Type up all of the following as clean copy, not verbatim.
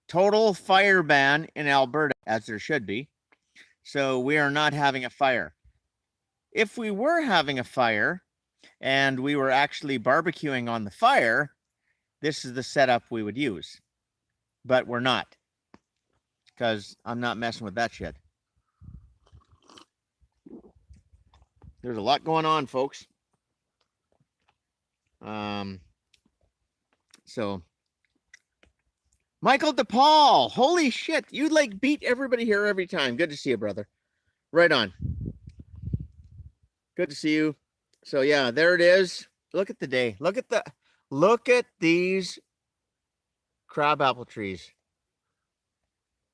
total fire ban in Alberta, as there should be. So we are not having a fire. If we were having a fire and we were actually barbecuing on the fire, this is the setup we would use. But we're not, because I'm not messing with that shit. There's a lot going on, folks. So Michael DePaul, holy shit, you like beat everybody here every time. Good to see you, brother. Right on. Good to see you. So yeah, there it is. Look at the day. Look at these crabapple trees.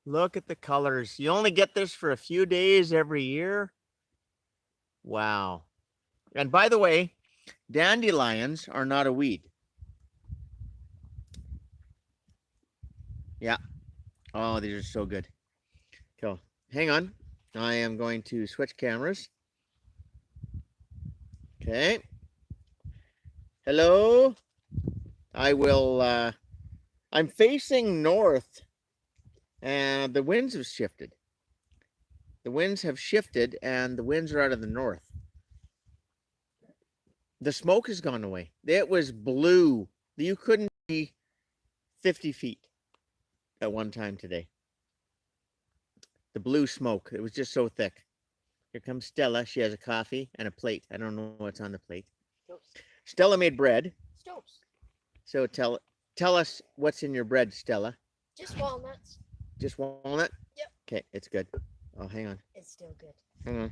Look at the colors. You only get this for a few days every year. Wow. And by the way, dandelions are not a weed. Yeah. Oh, these are so good. So, hang on. I am going to switch cameras. Okay. Hello. I will, I'm facing north and the winds have shifted. The winds have shifted and the winds are out of the north. The smoke has gone away. It was blue. You couldn't see 50 feet at one time today. The blue smoke. It was just so thick. Here comes Stella. She has a coffee and a plate. I don't know what's on the plate. Toast. Stella made bread. Toast. So tell us what's in your bread, Stella. Just walnuts. Just walnut? Yep. Okay, it's good. Oh, hang on. It's still good. Hang on.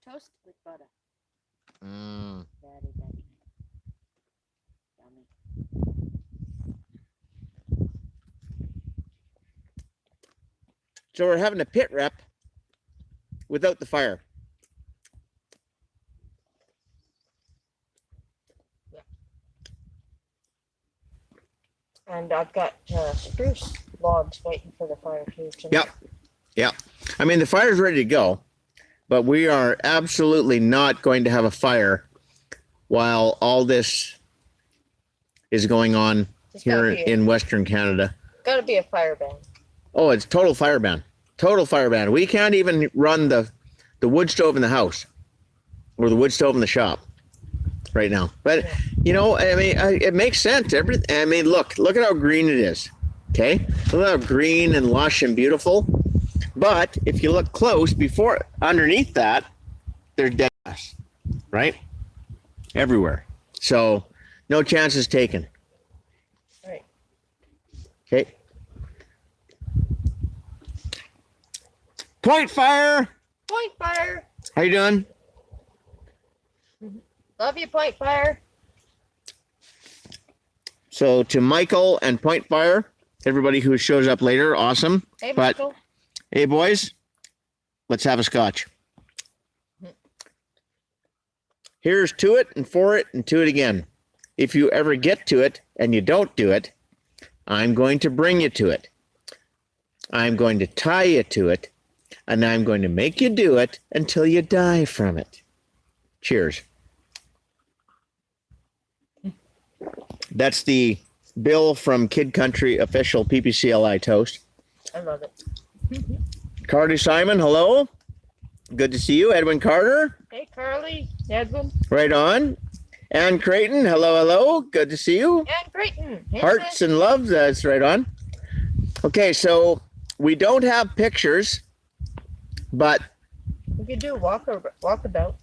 Toast with butter. Mmm. Very, very yummy. So we're having a PitREP without the fire. Yeah. And I've got spruce logs waiting for the fire too. Yep. Yeah. I mean, the fire's ready to go, but we are absolutely not going to have a fire while all this is going on here in Western Canada. Gotta be a fire ban. Oh, it's total fire ban. Total fire ban. We can't even run the wood stove in the house or the wood stove in the shop right now. But, you know, I mean, it makes sense. I mean, look at how green it is. Okay? Look how green and lush and beautiful. But if you look close, underneath that, there's dead grass, right? Everywhere. So, no chances taken. Right. Okay. Point fire. Point fire. How you doing? Love you, point fire. So to Michael and Point Fire, everybody who shows up later, awesome. Hey, Michael. Hey, boys, let's have a scotch. Here's to it and for it and to it again. If you ever get to it and you don't do it, I'm going to bring you to it. I'm going to tie you to it, and I'm going to make you do it until you die from it. Cheers. That's the Bill from Kid Country official PPCLI toast. I love it. Carly Simon, hello. Good to see you. Edwin Carter. Hey, Carly. Edwin. Right on. Ann Creighton, hello. Good to see you. Ann Creighton. Hey, Hearts and love, that's right on. Okay, so we don't have pictures, but... We could do a walkabout.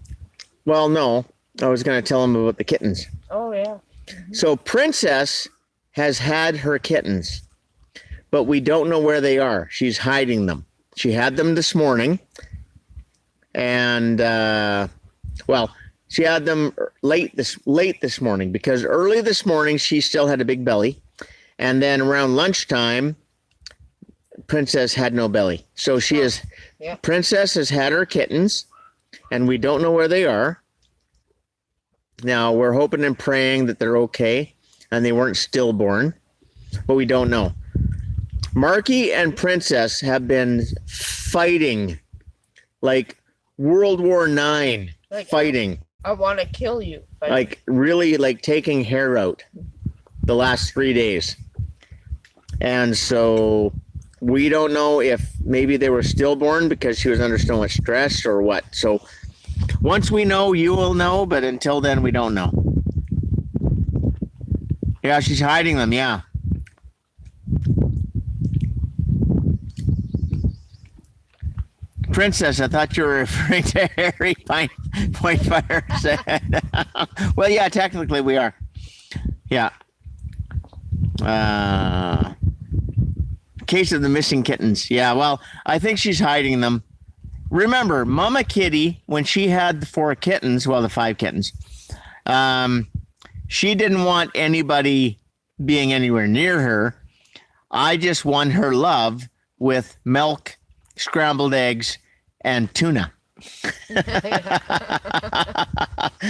Well, no. I was going to tell them about the kittens. Oh, yeah. So Princess has had her kittens, but we don't know where they are. She's hiding them. She had them this morning, and well, she had them late this morning, because early this morning she still had a big belly, and then around lunchtime, Princess had no belly. So she is. Yeah. Princess has had her kittens, and we don't know where they are. Now, we're hoping and praying that they're okay and they weren't stillborn, but we don't know. Marky and Princess have been fighting like World War IX, fighting. I want to kill you. But like really like taking hair out the last 3 days. And so we don't know if maybe they were stillborn because she was under so much stress or what. So once we know, you will know, but until then, we don't know. Yeah, she's hiding them, yeah. Princess, I thought you were referring to Harry Point Fire said. Well, yeah, technically we are. Yeah. Case of the missing kittens. Yeah, well, I think she's hiding them. Remember, Mama Kitty, when she had the 4 kittens, well, the 5 kittens, she didn't want anybody being anywhere near her. I just won her love with milk, scrambled eggs, and tuna.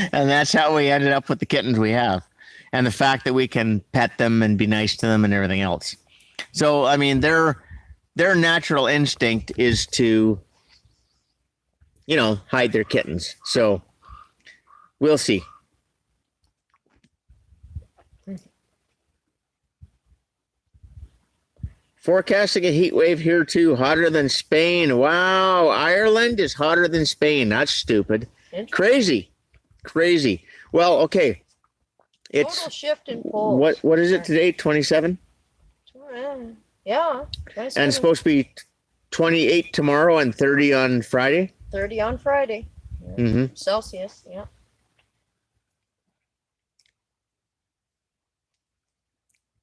And that's how we ended up with the kittens we have. And the fact that we can pet them and be nice to them and everything else. So, I mean, their natural instinct is to, you know, hide their kittens. So we'll see. Forecasting a heat wave here too, hotter than Spain. Wow, Ireland is hotter than Spain. That's stupid. Crazy. Well, okay. It's total shift in poles. What is it today? 27? Yeah. 27. And it's supposed to be 28 tomorrow and 30 on Friday? 30 on Friday. Yeah. Mm-hmm. Celsius, yeah.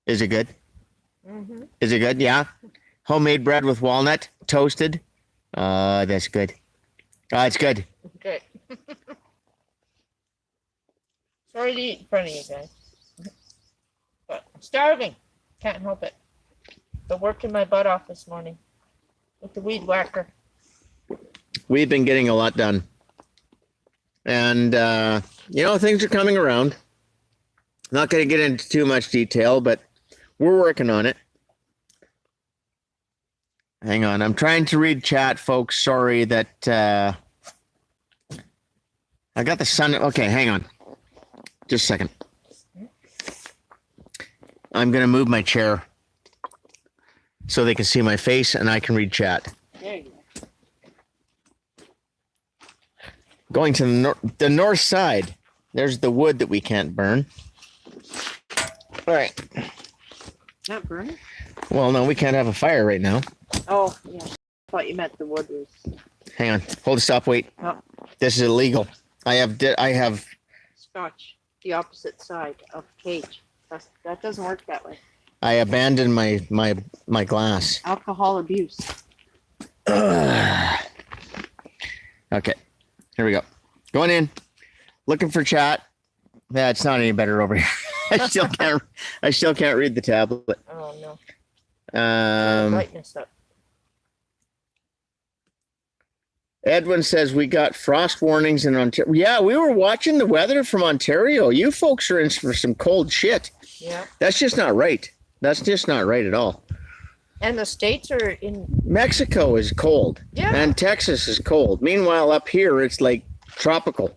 Is it good? Mm-hmm. Is it good? Yeah. Homemade bread with walnut, toasted. That's good. It's good. Okay. Sorry to eat in front of you guys. But I'm starving. Can't help it. Been working my butt off this morning with the weed whacker. We've been getting a lot done. And, you know, things are coming around. Not going to get into too much detail, but we're working on it. Hang on. I'm trying to read chat, folks. Sorry that I got the sun. Okay, hang on. Just a second. I'm going to move my chair so they can see my face and I can read chat. There you go. Going to the north side. There's the wood that we can't burn. All right. Not burning? Well, no, we can't have a fire right now. Oh, yeah. I thought you meant the wood was. Hang on. Hold, stop, wait. Oh. This is illegal. I have Scotch. The opposite side of cage. That doesn't work that way. I abandoned my glass. Alcohol abuse. Okay. Here we go. Going in. Looking for chat. Yeah, it's not any better over here. I still can't read the tablet. Oh no. Brightness up. Edwin says we got frost warnings in Ontario. Yeah, we were watching the weather from Ontario. You folks are in for some cold shit. Yeah. That's just not right. That's just not right at all. And the States are in. Mexico is cold. Yeah. And Texas is cold. Meanwhile, up here, it's like tropical.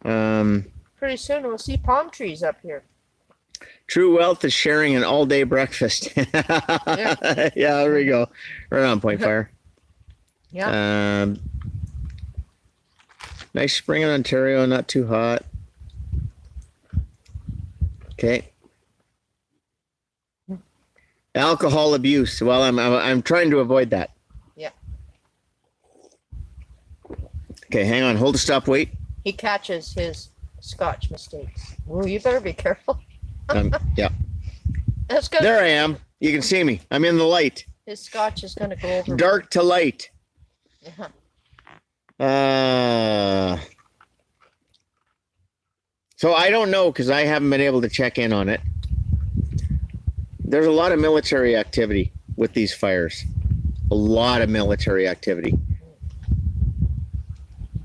Pretty soon we'll see palm trees up here. True wealth is sharing an all-day breakfast. Yeah, there we go. Right on, Point Fire. Yeah. Nice spring in Ontario, not too hot. Okay. Alcohol abuse. Well, I'm trying to avoid that. Yeah. Okay, hang on. Hold the stop. Wait. He catches his Scotch mistakes. Well, you better be careful. Yeah. That's good. There I am. You can see me. I'm in the light. His Scotch is going to go over. Dark to light. Yeah. So I don't know because I haven't been able to check in on it. There's a lot of military activity with these fires. A lot of military activity.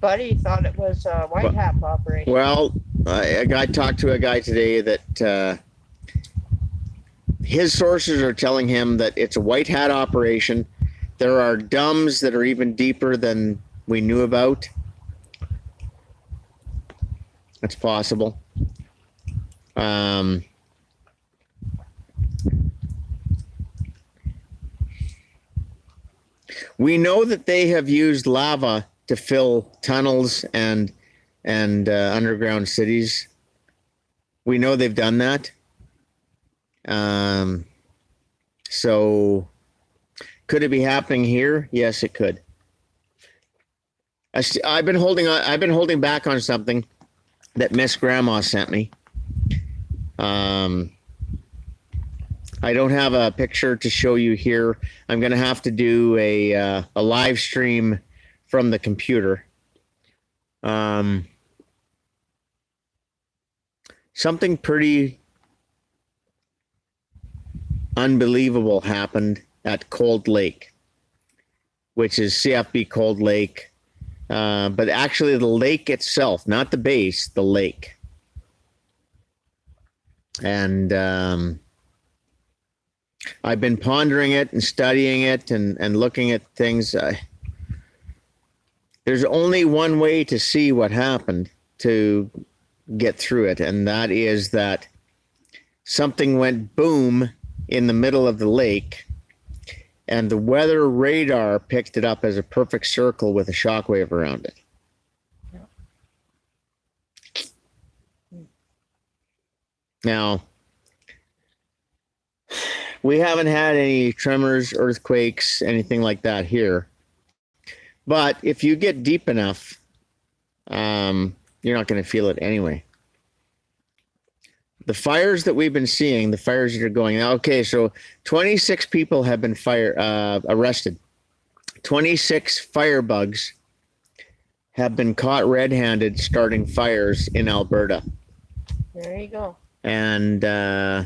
Buddy thought it was a white hat operation. Well, I talked to a guy today that his sources are telling him that it's a white hat operation. There are dumbs that are even deeper than we knew about. It's possible. We know that they have used lava to fill tunnels and underground cities. We know they've done that. So could it be happening here? Yes, it could. I've been holding back on something that Miss Grandma sent me. I don't have a picture to show you here. I'm going to have to do a live stream from the computer. Something pretty unbelievable happened at Cold Lake, which is CFB Cold Lake. But actually the lake itself, not the base, the lake. And I've been pondering it and studying it and looking at things. There's only one way to see what happened to get through it, and that is that something went boom in the middle of the lake, and the weather radar picked it up as a perfect circle with a shockwave around it. Now, we haven't had any tremors, earthquakes, anything like that here. But if you get deep enough, you're not going to feel it anyway. The fires that we've been seeing, the fires that are going, okay, so 26 people have been arrested. 26 firebugs have been caught red-handed starting fires in Alberta. There you go. And the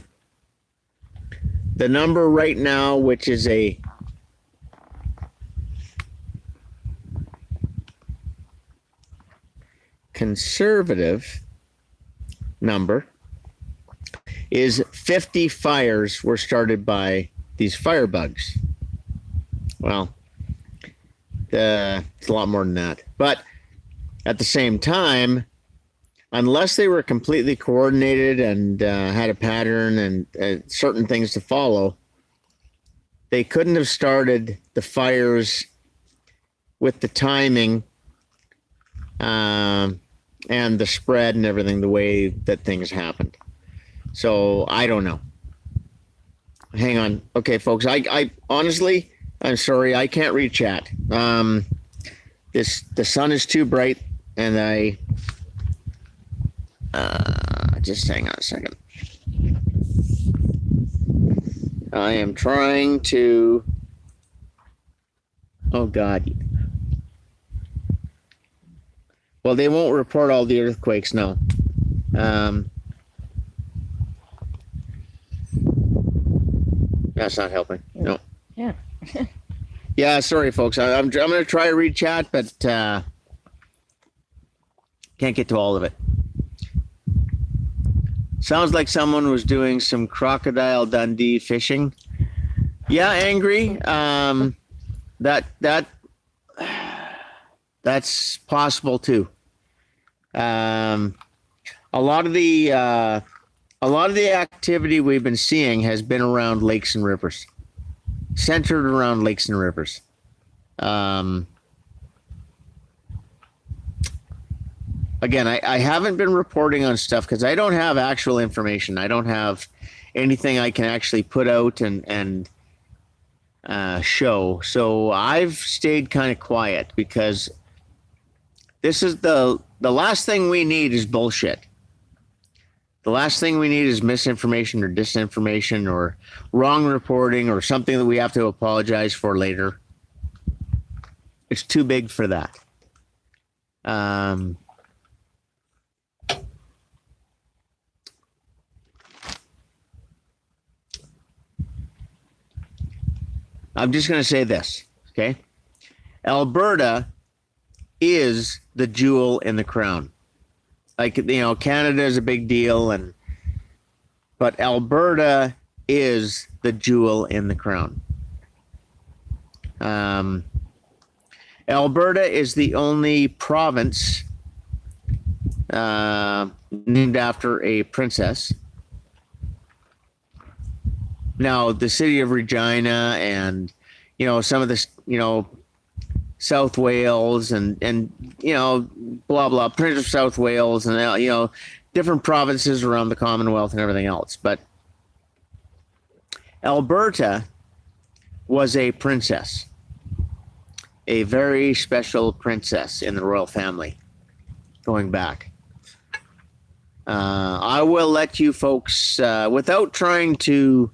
number right now, which is a conservative number, is 50 fires were started by these firebugs. Well, it's a lot more than that. But at the same time, unless they were completely coordinated and had a pattern and certain things to follow, they couldn't have started the fires with the timing and the spread and everything the way that things happened. So I don't know. Hang on. Okay, folks, I honestly, I'm sorry, I can't read chat. The sun is too bright, and just hang on a second. I am trying to, oh God. Well, they won't report all the earthquakes, no. That's not helping. No. Yeah. Yeah, sorry, folks. I'm going to try to read chat, but can't get to all of it. Sounds like someone was doing some Crocodile Dundee fishing. Yeah, Angry. That's possible too. A lot of the activity we've been seeing has been around lakes and rivers, centered around lakes and rivers. Again, I haven't been reporting on stuff because I don't have actual information. I don't have anything I can actually put out and show. So I've stayed kind of quiet because this is the last thing we need is bullshit. The last thing we need is misinformation or disinformation or wrong reporting or something that we have to apologize for later. It's too big for that. I'm just going to say this, okay? Alberta is the jewel in the crown. Like, you know, Canada is a big deal, but Alberta is the jewel in the crown. Alberta is the only province named after a princess. Now, the city of Regina and, some of this, South Wales and blah, blah, Prince of South Wales and, different provinces around the Commonwealth and everything else. But Alberta was a princess, a very special princess in the royal family going back. I will let you folks, without trying to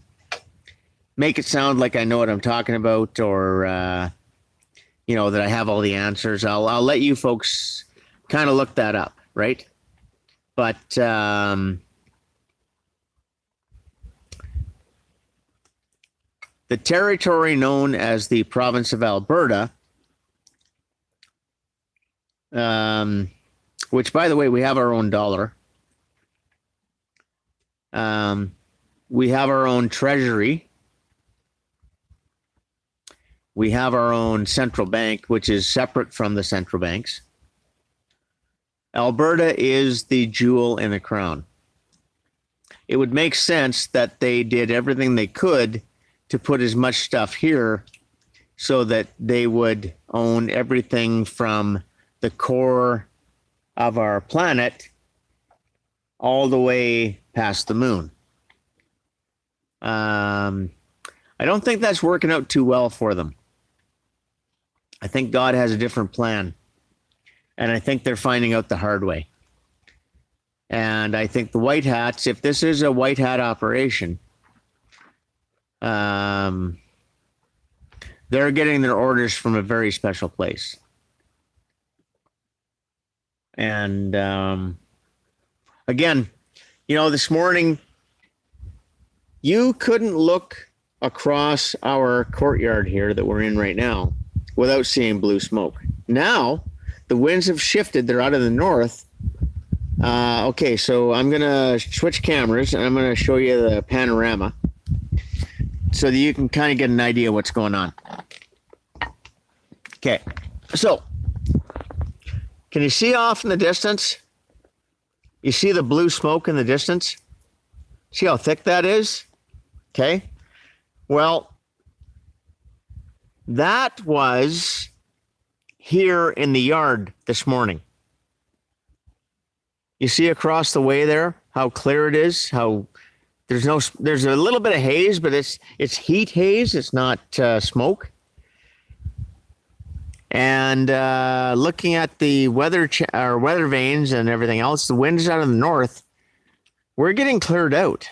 make it sound like I know what I'm talking about or, that I have all the answers, I'll let you folks kind of look that up, right? But the territory known as the province of Alberta, which, by the way, we have our own dollar. We have our own treasury. We have our own central bank, which is separate from the central banks. Alberta is the jewel in the crown. It would make sense that they did everything they could to put as much stuff here so that they would own everything from the core of our planet all the way past the moon. I don't think that's working out too well for them. I think God has a different plan. And I think they're finding out the hard way. And I think the White Hats, if this is a White Hat operation, they're getting their orders from a very special place. And again, this morning, you couldn't look across our courtyard here that we're in right now without seeing blue smoke. Now, the winds have shifted. They're out of the north. Okay, so I'm going to switch cameras, and I'm going to show you the panorama so that you can kind of get an idea of what's going on. Okay, so can you see off in the distance? You see the blue smoke in the distance? See how thick that is? Okay. Well, that was here in the yard this morning. You see across the way there how clear it is, how there's a little bit of haze, but it's heat haze, it's not smoke. And looking at the weather vanes and everything else, the wind is out of the north. We're getting cleared out.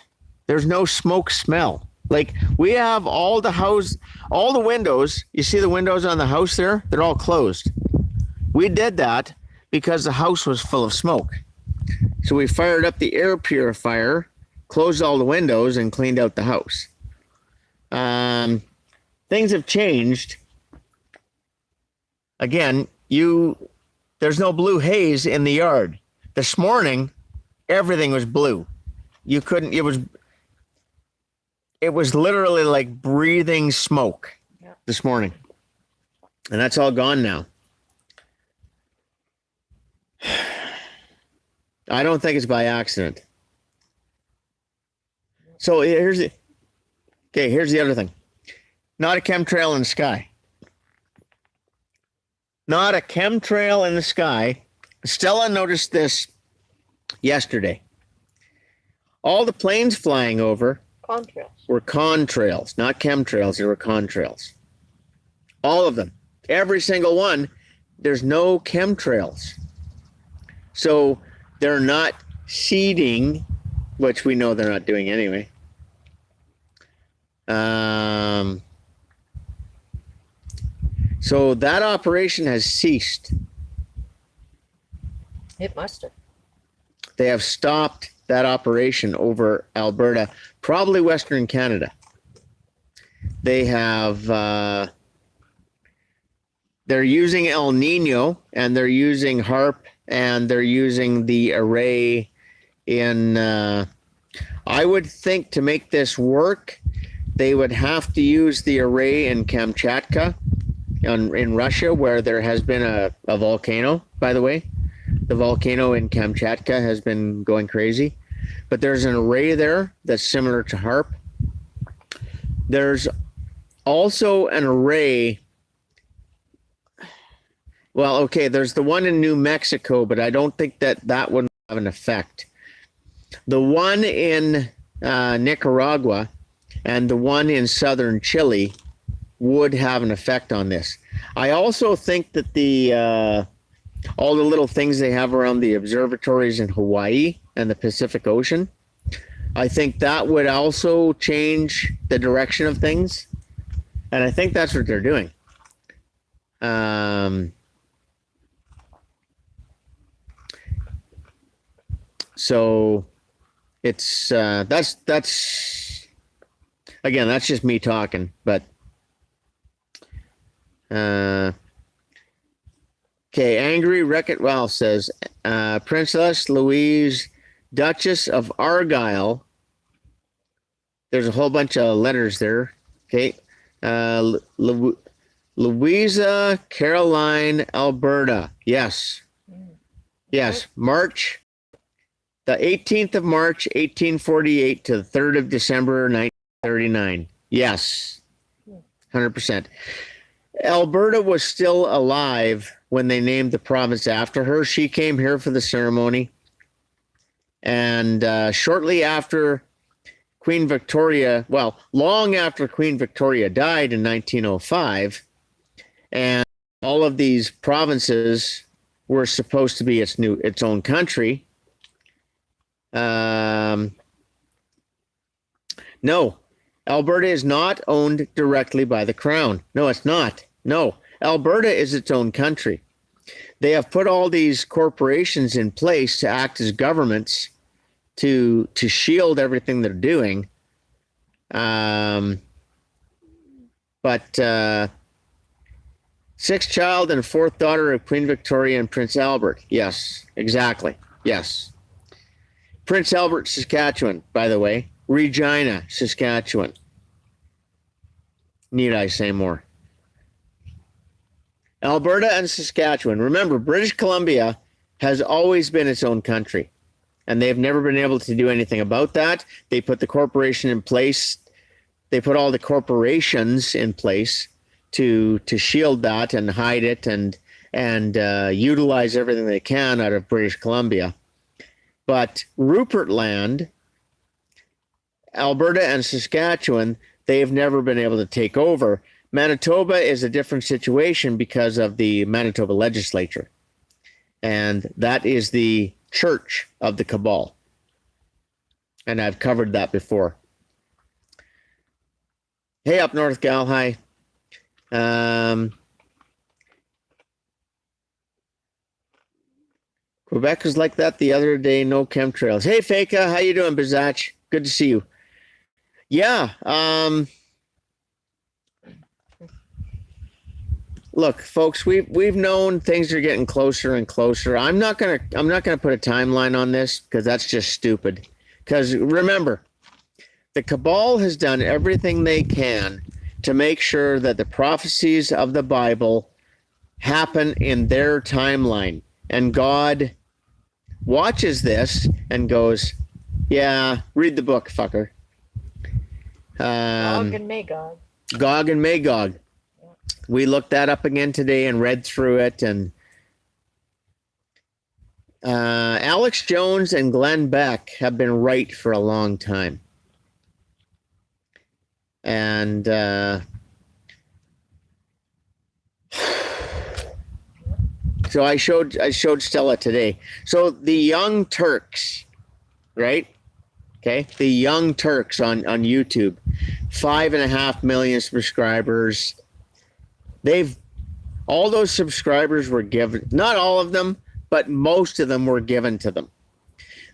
There's no smoke smell. Like, we have all the windows. You see the windows on the house there? They're all closed. We did that because the house was full of smoke. So we fired up the air purifier, closed all the windows, and cleaned out the house. Things have changed. Again, there's no blue haze in the yard. This morning, everything was blue. You couldn't, it was literally like breathing smoke this morning. And that's all gone now. I don't think it's by accident. So here's the other thing. Not a chemtrail in the sky. Not a chemtrail in the sky. Stella noticed this yesterday. All the planes flying over were contrails, not chemtrails. They were contrails. All of them. Every single one. There's no chemtrails. So they're not seeding, which we know they're not doing anyway. So that operation has ceased. It must have. They have stopped that operation over Alberta, probably Western Canada. They have, they're using El Nino, and they're using HARP, and they're using the array in, I would think to make this work, they would have to use the array in Kamchatka, in Russia, where there has been a volcano, by the way. The volcano in Kamchatka has been going crazy. But there's an array there that's similar to HARP. There's also an array. Well, okay, there's the one in New Mexico, but I don't think that would have an effect. The one in Nicaragua and the one in southern Chile would have an effect on this. I also think that all the little things they have around the observatories in Hawaii and the Pacific Ocean, I think that would also change the direction of things. And I think that's what they're doing. So it's that's again, that's just me talking, but okay, Angry Wreck-It Ralph says Princess Louise, Duchess of Argyll. There's a whole bunch of letters there. Okay. Louisa Caroline Alberta. Yes. Yes. March. The 18th of March, 1848 to the 3rd of December, 1939. Yes. 100%. Alberta was still alive when they named the province after her. She came here for the ceremony. And shortly after Queen Victoria, well, long after Queen Victoria died in 1905, and all of these provinces were supposed to be its own country. No, Alberta is not owned directly by the Crown. No, it's not. No, Alberta is its own country. They have put all these corporations in place to act as governments to shield everything they're doing. But sixth child and fourth daughter of Queen Victoria and Prince Albert. Yes, exactly. Yes. Prince Albert, Saskatchewan, by the way. Regina, Saskatchewan. Need I say more? Alberta and Saskatchewan. Remember, British Columbia has always been its own country, and they've never been able to do anything about that. They put the corporation in place. They put all the corporations in place to shield that and hide it and utilize everything they can out of British Columbia. But Rupert Land, Alberta and Saskatchewan, they have never been able to take over. Manitoba is a different situation because of the Manitoba legislature. And that is the church of the cabal. And I've covered that before. Hey, up north, gal. Hi. Quebec was like that the other day. No chemtrails. Hey, Feka. How you doing, Bizach? Good to see you. Yeah. Look, folks, we've known things are getting closer and closer. I'm not gonna put a timeline on this because that's just stupid. Because remember, the cabal has done everything they can to make sure that the prophecies of the Bible happen in their timeline. And God watches this and goes, yeah, read the book, fucker. Gog and Magog. Gog and Magog. We looked that up again today and read through it. And Alex Jones and Glenn Beck have been right for a long time. And so I showed Stella today. So the Young Turks, right? Okay, the Young Turks on YouTube, 5.5 million subscribers. All those subscribers were given, not all of them, but most of them were given to them.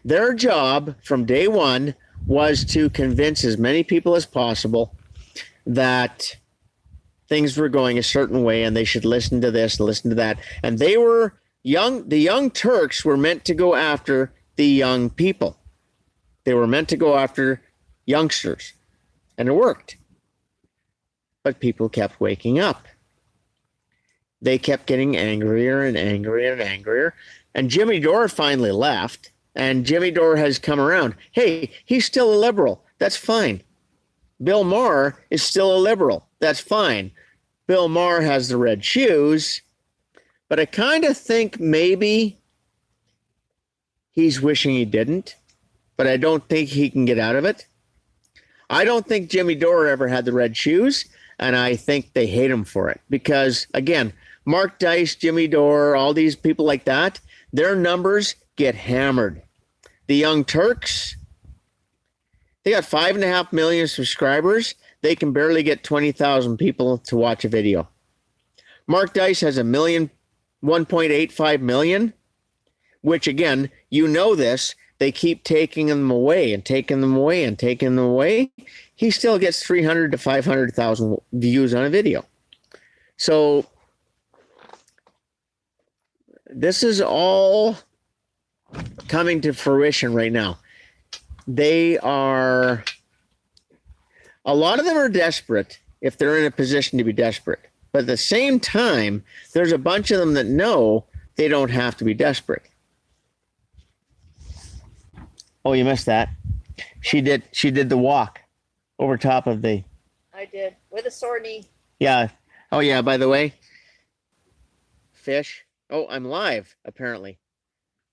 Their job from day one was to convince as many people as possible that things were going a certain way and they should listen to this, listen to that. And the Young Turks were meant to go after the young people. They were meant to go after youngsters. And it worked. But people kept waking up. they kept getting angrier and angrier and angrier. And Jimmy Dore finally left, and Jimmy Dore has come around. Hey, he's still a liberal. That's fine. Bill Maher is still a liberal. That's fine. Bill Maher has the red shoes, but I kind of think maybe he's wishing he didn't, but I don't think he can get out of it. I don't think Jimmy Dore ever had the red shoes, and I think they hate him for it because, again, Mark Dice, Jimmy Dore, all these people like that, their numbers get hammered. The Young Turks, they got 5.5 million subscribers. They can barely get 20,000 people to watch a video. Mark Dice has 1.85 million, which again, you know this, they keep taking them away and taking them away and taking them away. He still gets 300 to 500,000 views on a video. So this is all coming to fruition right now. A lot of them are desperate if they're in a position to be desperate. But at the same time, there's a bunch of them that know they don't have to be desperate. Oh, you missed that. She did the walk over top of the... I did, with a sore knee. Yeah. Oh, yeah, by the way, fish. Oh, I'm live, apparently.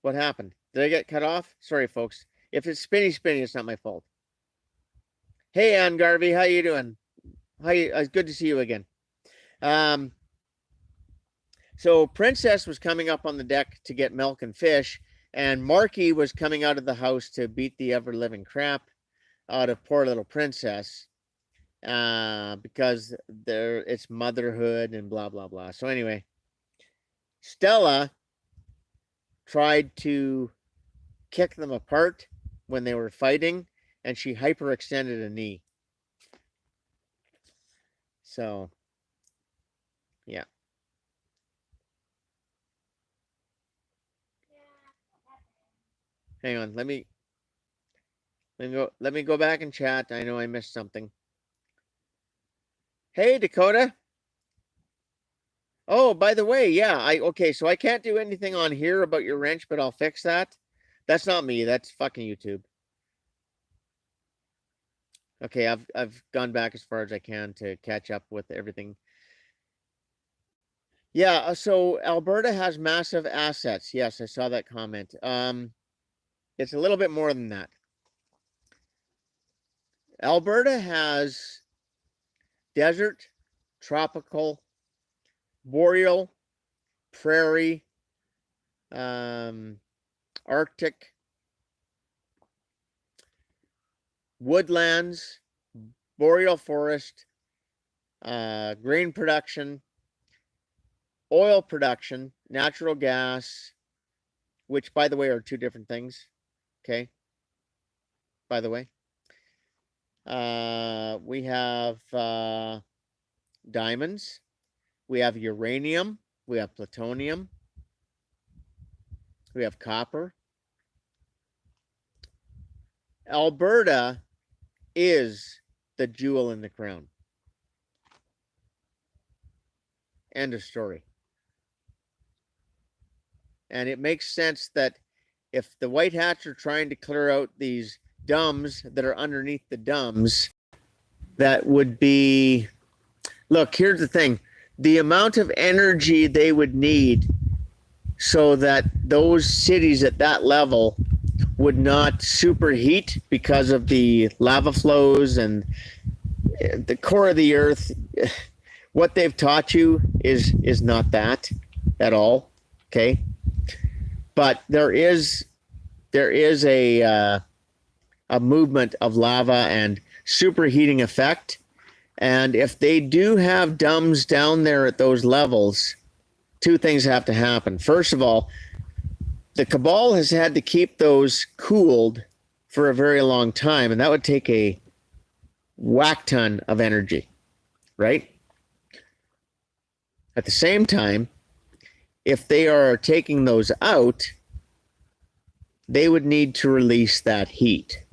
What happened? Did I get cut off? Sorry, folks. If it's spinny, it's not my fault. Hey, Ann Garvey, how you doing? It's good to see you again. So Princess was coming up on the deck to get milk and fish, and Marky was coming out of the house to beat the ever-living crap out of poor little Princess because it's motherhood and blah, blah, blah. So anyway, Stella tried to kick them apart when they were fighting, and she hyperextended a knee. So, yeah. Hang on, let me go back and chat. I know I missed something. Hey, Dakota. Oh, by the way, yeah, okay, so I can't do anything on here about your wrench, but I'll fix that. That's not me, that's fucking YouTube. Okay, I've gone back as far as I can to catch up with everything. Yeah, so Alberta has massive assets. Yes, I saw that comment. It's a little bit more than that. Alberta has desert, tropical, boreal, prairie, Arctic, woodlands, boreal forest, grain production, oil production, natural gas, which, by the way, are two different things. Okay. By the way, we have diamonds, we have uranium, we have plutonium, we have copper. Alberta is the jewel in the crown. End of story. And it makes sense that if the white hats are trying to clear out these dumbs that are underneath the dumbs, that would be, look, here's the thing. The amount of energy they would need so that those cities at that level would not superheat because of the lava flows and the core of the earth. What they've taught you is not that at all. Okay. But there is a movement of lava and superheating effect. And if they do have dumbs down there at those levels, two things have to happen. First of all, the cabal has had to keep those cooled for a very long time, and that would take a whack ton of energy, right? At the same time, if they are taking those out, they would need to release that heat.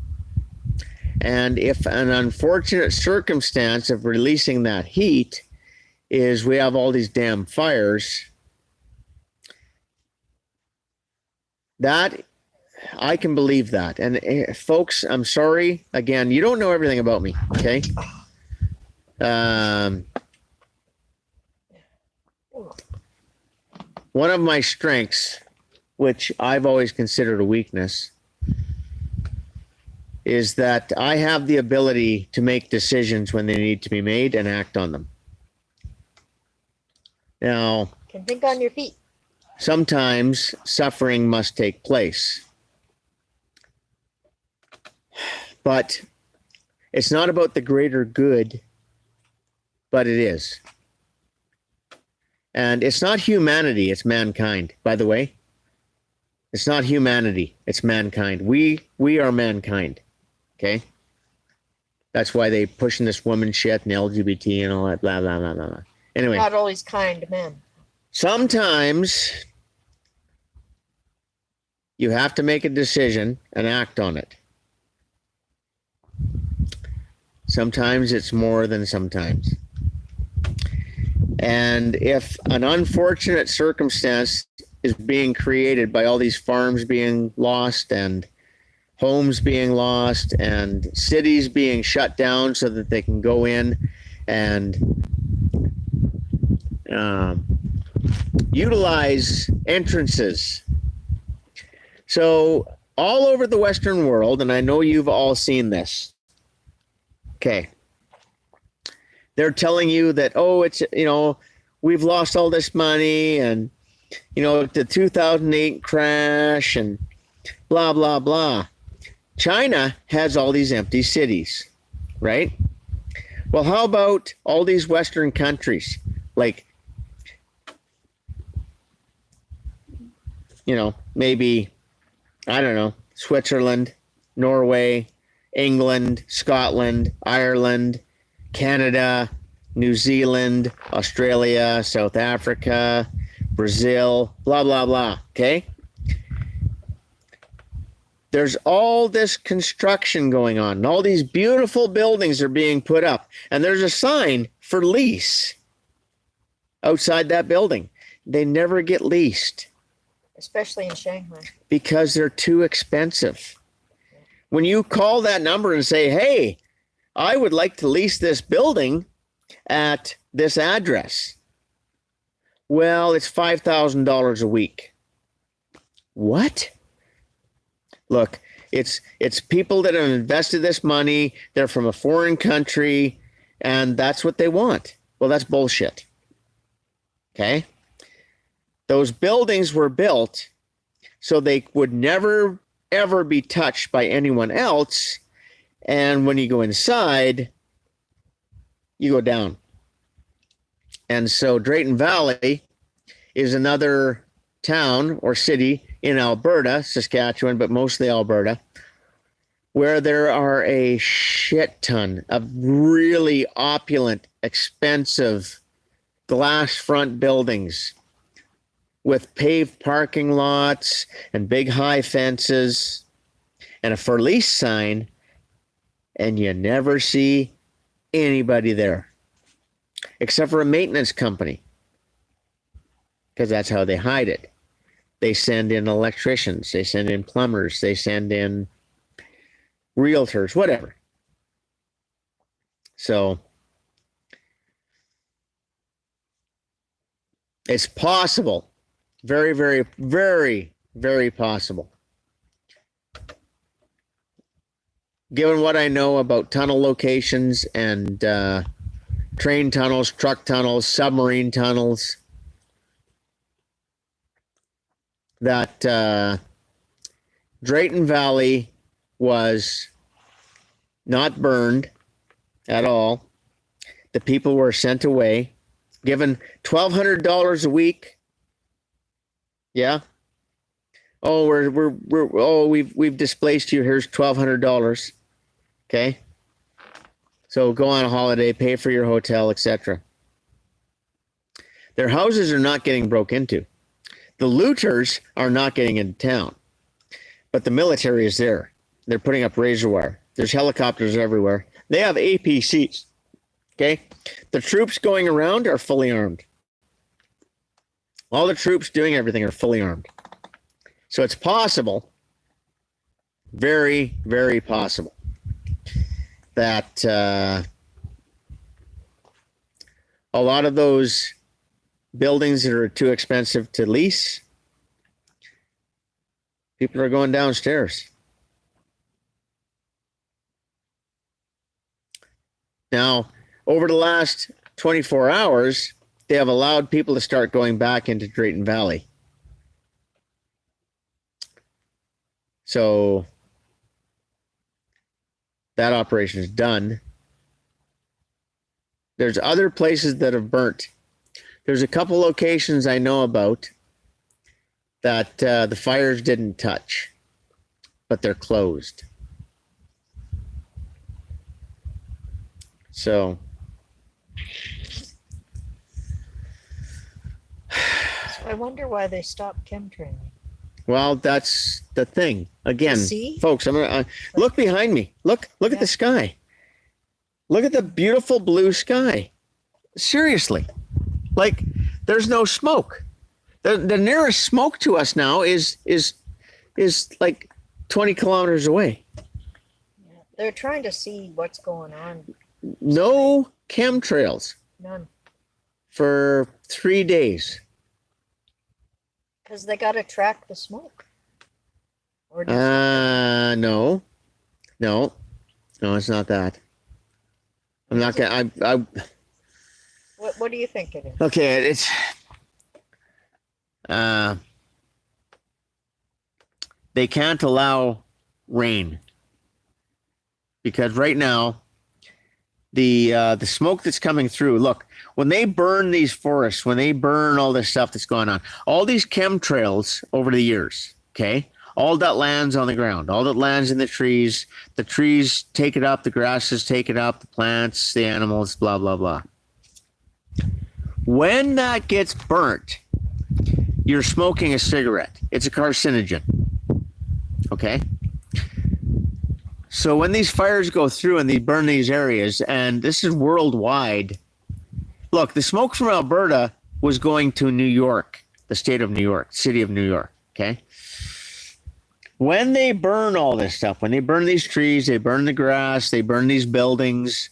And if an unfortunate circumstance of releasing that heat is we have all these damn fires. That I can believe that. And folks, I'm sorry. Again, you don't know everything about me. Okay. One of my strengths, which I've always considered a weakness, is that I have the ability to make decisions when they need to be made and act on them. Now, Can think on your feet. sometimes suffering must take place. But it's not about the greater good, but it is. And it's not humanity, it's mankind, by the way. It's not humanity, it's mankind. We are mankind. Okay? That's why they pushing this woman shit and LGBT and all that, blah, blah, blah, blah, blah. Anyway. Not always kind men. Sometimes you have to make a decision and act on it. Sometimes it's more than sometimes. And if an unfortunate circumstance is being created by all these farms being lost and homes being lost and cities being shut down so that they can go in and utilize entrances. So all over the Western world, and I know you've all seen this. Okay. They're telling you that, oh, it's, we've lost all this money and, the 2008 crash and blah, blah, blah. China has all these empty cities, right? Well, how about all these Western countries? Like, maybe, I don't know, Switzerland, Norway, England, Scotland, Ireland, Canada, New Zealand, Australia, South Africa, Brazil, blah, blah, blah. Okay? There's all this construction going on, and all these beautiful buildings are being put up, and there's a sign for lease outside that building. They never get leased. Especially in Shanghai. Because they're too expensive. When you call that number and say, hey, I would like to lease this building at this address. Well, it's $5,000 a week. What? Look, it's people that have invested this money. They're from a foreign country, and that's what they want. Well, that's bullshit. Okay? Those buildings were built so they would never, ever be touched by anyone else. And when you go inside, you go down. And so Drayton Valley is another town or city in Alberta, Saskatchewan, but mostly Alberta, where there are a shit ton of really opulent, expensive glass front buildings with paved parking lots and big high fences and a for lease sign, and you never see anybody there except for a maintenance company, because that's how they hide it. They send in electricians, they send in plumbers, they send in realtors, whatever. So it's possible, very, very, very, very possible, given what I know about tunnel locations and train tunnels, truck tunnels, submarine tunnels, that Drayton Valley was not burned at all. The people were sent away, given $1,200 a week. Yeah. Oh, we've displaced you. Here's $1,200. Okay. So go on a holiday, pay for your hotel, etc. Their houses are not getting broke into. The looters are not getting into town, but the military is there. They're putting up razor wire. There's helicopters everywhere. They have APCs Okay. The troops going around are fully armed. All the troops doing everything are fully armed. So it's possible, very, very possible, that a lot of those buildings that are too expensive to lease, people are going downstairs. Now, over the last 24 hours, they have allowed people to start going back into Drayton Valley. So that operation is done. There's other places that have burnt. There's a couple locations I know about that the fires didn't touch, but they're closed. So I wonder why they stopped chemtrailing. well, that's the thing. Again, See? folks, I'm gonna look behind me. Look at the sky. Look at the beautiful blue sky. Seriously, like there's no smoke. The nearest smoke to us now is like 20 kilometers away. They're trying to see what's going on. No chemtrails None. for 3 days. Because they got to track the smoke. Or No, it's not that. I'm not gonna. what do you think it is? Okay, it's. They can't allow rain because right now, the smoke that's coming through. Look, when they burn these forests, when they burn all this stuff that's going on, all these chemtrails over the years. Okay. All that lands on the ground, all that lands in the trees take it up, the grasses take it up, the plants, the animals, blah, blah, blah. When that gets burnt, you're smoking a cigarette. It's a carcinogen. Okay? So when these fires go through and they burn these areas, and this is worldwide, look, the smoke from Alberta was going to New York, the state of New York, city of New York, okay? When they burn all this stuff, when they burn these trees, they burn the grass, they burn these buildings,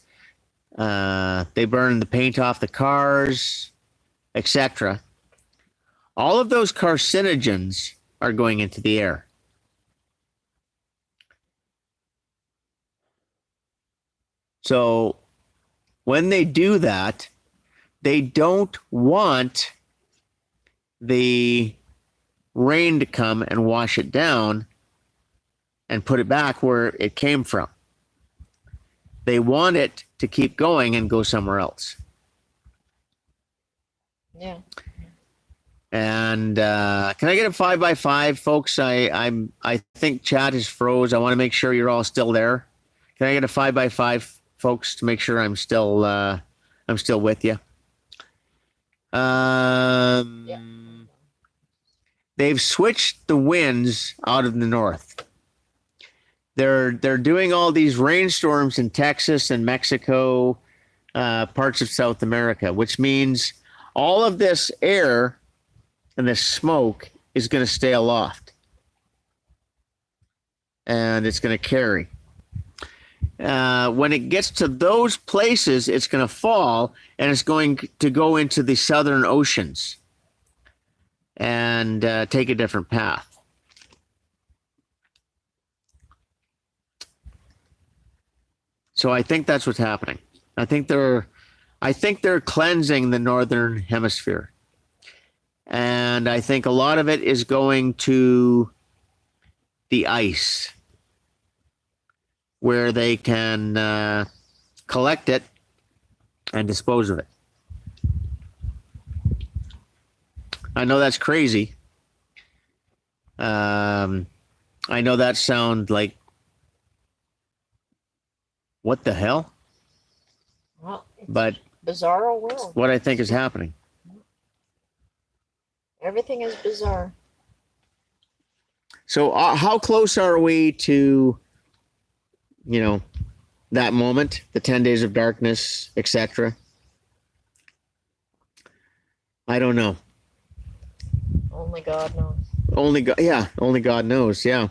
they burn the paint off the cars, etc. All of those carcinogens are going into the air. So when they do that, they don't want the rain to come and wash it down and put it back where it came from. They want it to keep going and go somewhere else. Yeah. And can I get a 5x5, folks? I think chat is froze. I want to make sure you're all still there. Can I get a 5x5, folks, to make sure I'm still with you? Yeah. They've switched the winds out of the north. They're doing all these rainstorms in Texas and Mexico, parts of South America, which means all of this air and this smoke is going to stay aloft. And it's going to carry. When it gets to those places, it's going to fall and it's going to go into the southern oceans and take a different path. So I think that's what's happening. I think they're cleansing the northern hemisphere. And I think a lot of it is going to the ice, where they can collect it and dispose of it. I know that's crazy. I know that sounds like, what the hell? Well, it's But a bizarro world. what I think is happening. Everything is bizarre. So how close are we to, the that moment, the 10 days of darkness, etc. I don't know. Only God knows. Only God knows. Yeah.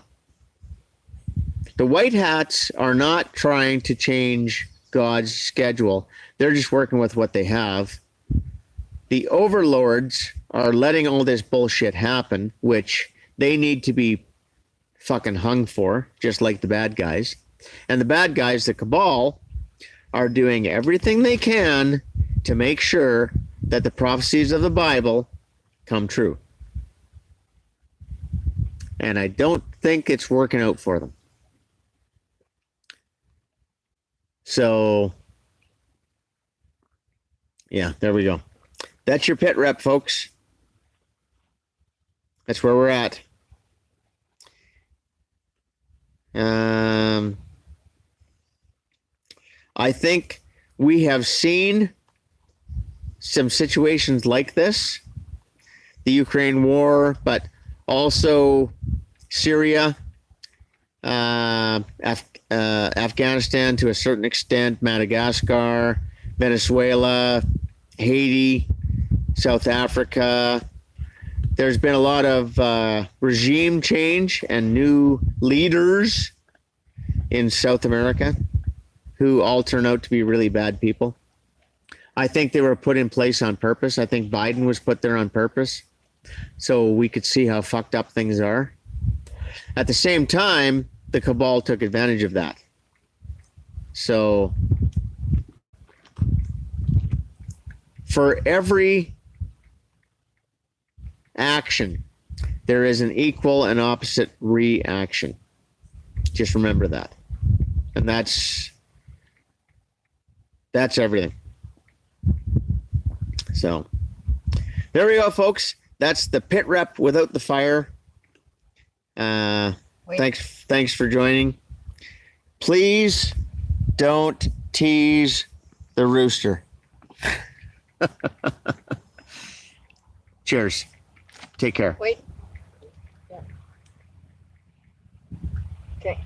The white hats are not trying to change God's schedule. They're just working with what they have. The overlords are letting all this bullshit happen, which they need to be fucking hung for, just like the bad guys. And the bad guys, the cabal, are doing everything they can to make sure that the prophecies of the Bible come true. And I don't think it's working out for them. So, yeah, there we go. That's your pit rep, folks. That's where we're at. I think we have seen some situations like this, the Ukraine war, but also Syria, Afghanistan to a certain extent, Madagascar, Venezuela, Haiti, South Africa. There's been a lot of regime change and new leaders in South America who all turn out to be really bad people. I think they were put in place on purpose. I think Biden was put there on purpose so we could see how fucked up things are. At the same time, the cabal took advantage of that. So for every action, there is an equal and opposite reaction. Just remember that. And that's everything. So there we go, folks. That's the pit rep without the fire. Thanks for joining. Please don't tease the rooster. Cheers. Take care. Wait. Yeah. Okay.